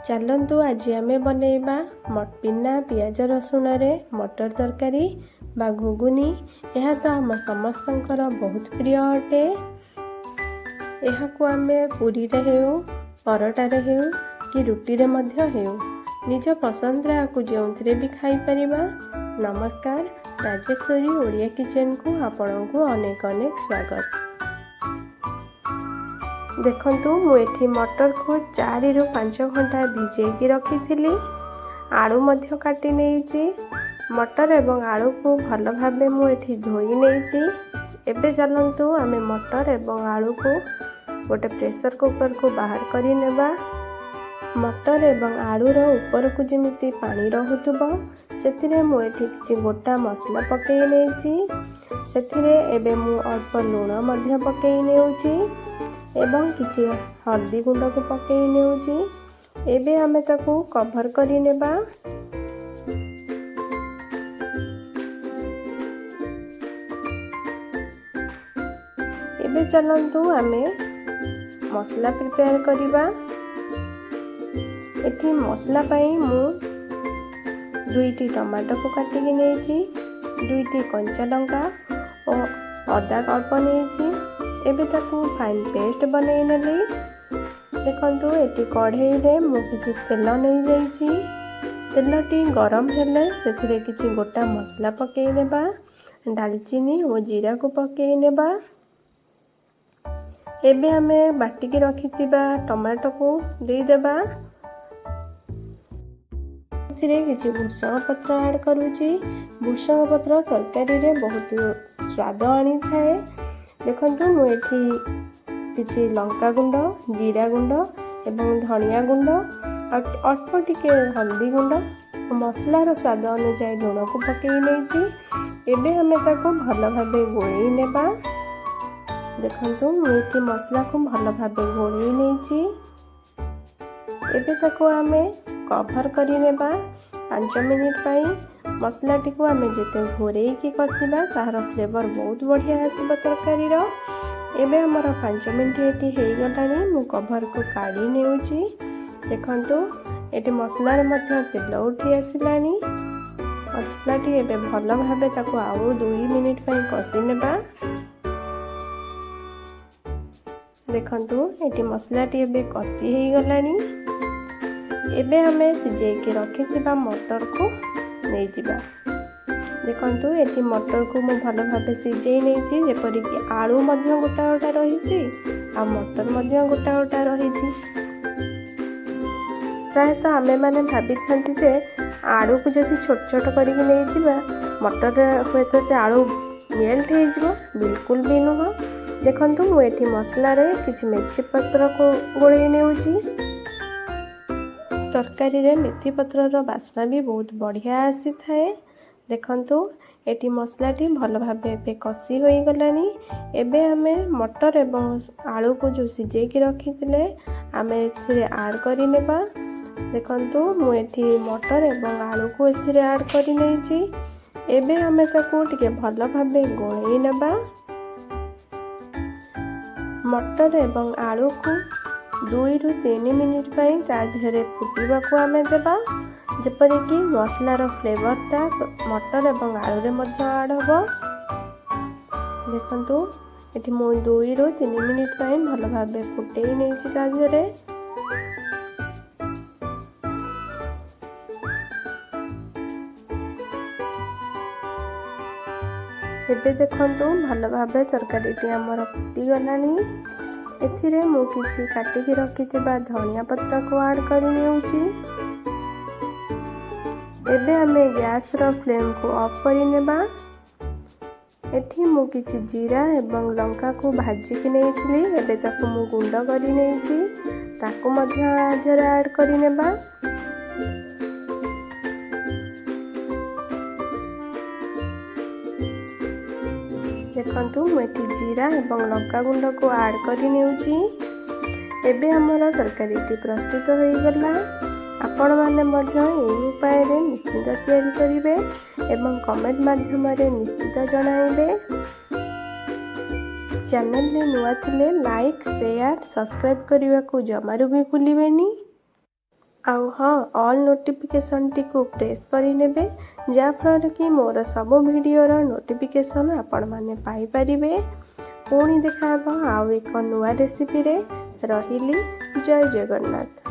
चलतु आज आम बनैबा बिना पियाज रसुण मटर तरकारी बा घुगुनी। यह तो आम समस्तंकर बहुत प्रिय अटे। यह को आम पूरी रे हेउ परोटा रे हेउ कि रुटी रे मध्य हेउ निज पसंद रे जो भी खाई परिबा। नमस्कार, राजेश्वरी ओडिया किचन को आपण को अनेक अनेक स्वागत। देखंतु मुझे मटर को 4 ରୁ 5 घंटा भिजेकी रखी। आलू मध्य काटी नहीं। मटर एवं आलू को भल भाव मुझे धोई नहीं। एबे चलतु आम मटर एवं आलू को गोटे प्रेशर कुकर को बाहर करी नेबा। मटर एवं आलूर ऊपर को जमी पानी रहूब से मुझे किसी गोटा मसला पकई नहीं। से मु अल्प लुण मध्य पकई नेउची एवं किसी हल्दी गुंड को पकई नेउची। एबे आमे ताकू कवर करी नेबा। एबे चलंतु आमे मसला प्रिपेयर करिबा। एठी मसला पाई मु 2टी टमाटो को काटिकी नेइची, 2टी कंचा लंका और अदा अल्प नेइची। एबे ताकू फाइन पेस्ट बनई नेली। देखंतु एटी कढ़ई रे मु किछि तेल नहीं जाइछि। तेलटी गरम हेले सेथिरे किछि गोटा मसला पकई नेबा। दालचीनी और जीरा को पकई नेबा। एबे हमे बाटिकी रखिथिबा टमाटो को दे देबा। सेथिरे किछि भुसंग पत्र ऐड करूछि। भुसंग पत्र तरकारी रे बहुत स्वाद आनी थाए। देखंतु मुझे किसी लंका गुंड, जीरा गुंड एवं धनिया गुंड अल्प टिके हल्दी गुंड मसलार स्वाद अनुसार लुण को पकई नहीं। एबे हमें ताको भल भाबे गोळेई नेबा। देखंतु मुझे मसला को भल भाबे गोळेई नहीं। एबे ताको आमे कवर करी नेबा 5 मिनिट पाई। मसला टी को आम जिते घोरई की कषा तार फ्लेवर बहुत बढ़िया आसब तरकारी। एबे हमर 5 मिनिट ये हो गलानी। मु कवर को काढ़ी नेउची। देखंतु एटी मसला मध्य तेल उठी आसिलानी। मसला टी एबे भल भाबे ताको आउ 2 मिनिट पई कषि नेबा। देखंतु एटी मसला टी एबे कषि हो गलानी। एबे हमें सिजेकी रखिथिबा मटर को नहीं जिबा। देखंतु एटी मटर को मु भल भाबे सिझेई नहीं। जेपरिक आलू मध्य गोटा गोटा रही आ मटर मध्य गोटा गोटा रही। प्रायतः आमे माने भाबी थांती जे आलू को जदि छोट छोट करिक नहीं जिबा मटर हुए तो से आलू मेल्ट हो जिवो। बिल्कुल भी नुह। देखंतु मु एटी मसला रे किछि मेथी पत्र को गोळेई नेउची। तरकारी रे मेथी पत्र रो बास्ना भी बहुत बढ़िया आसी थाए। देखंतु एटी मसला टी भल भाबे एबे कषि होई गलानी। एबे हमे मटर एवं आलू को जो सिझे की रखिथिले आमे एथिरे ऐड करि नेबा। देखंतु मु एठी मटर एवं आलू को एथिरे ऐड करि नेइची। एबे हमे ताको टिके भल भाबे गोळेई नेबा। मटर एवं आलू को 2 ରୁ 3 मिनिट पाई ता धीरे फुटिबा को आमे देबा। जेपरिक मसलार फ्लेवरटा मटर एवं आलू रे मध्य ऐड होबो। देखंतु एठी मु 2 ରୁ 3 मिनिट पाई भल भाबे फुटेई नेछि ता धीरे। एबे देखंतु भल भाबे तरकारी टी हमर फुटी गलानी। एथिरे मु किछि काटिकी रखिथिबा धनिया पत्र को ऐड करि नेउची। एबे हमे गैस रो फ्लेम को ऑफ करि नेबा। एठी मु किछि जीरा एवं लंका को भाजी कि नेइथिली। एबे ताको मु गुंड करि नेइची। ताको मध्य आधर ऐड करि नेबा। देखंतु मुझे जीरा एवं लंका गुंड को ऐड करि नेउची। एबे हमर तरकारी टी प्रस्तुत हो गला। आपण माने मध्य एई उपाय रे निश्चित तैयारी करिवे एवं कमेंट माध्यम रे निश्चित जणाइबे। चैनल रे नुआ थिले लाइक शेयर सब्सक्राइब करने को जमारू भी भूलिबेनी। आउ हाँ ऑल नोटिफिकेशन टी को प्रेस करिनेबे जाफल कि मोर सब वीडियोर नोटिफिकेशन आपण माने पाई परिबे। पुणी देखा आउ एक नुआ रेसिपी रे। रहिली। जय जगन्नाथ।